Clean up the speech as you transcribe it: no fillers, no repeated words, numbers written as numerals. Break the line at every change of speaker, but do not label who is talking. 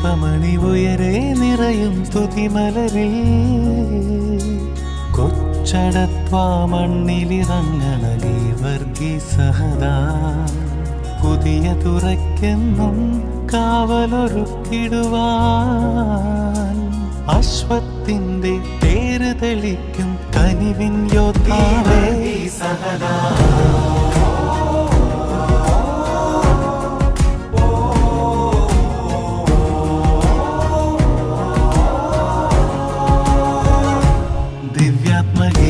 പുഷ്പമണി ഉയരെ നിറയും സ്തുതിമലരിൽ കൊച്ചടത്വാ മണ്ണിലിറങ്ങണലീ വർഗീസഹദാ പുതിയ തുറയ്ക്കെന്നും കാവലൊരുക്കിടുവാൻ അശ്വത്തിന്റെ തേര് തെളിക്കും കനിവിൻ യോദ്ധാവേ സഹദാ ദിവ്യാത്മക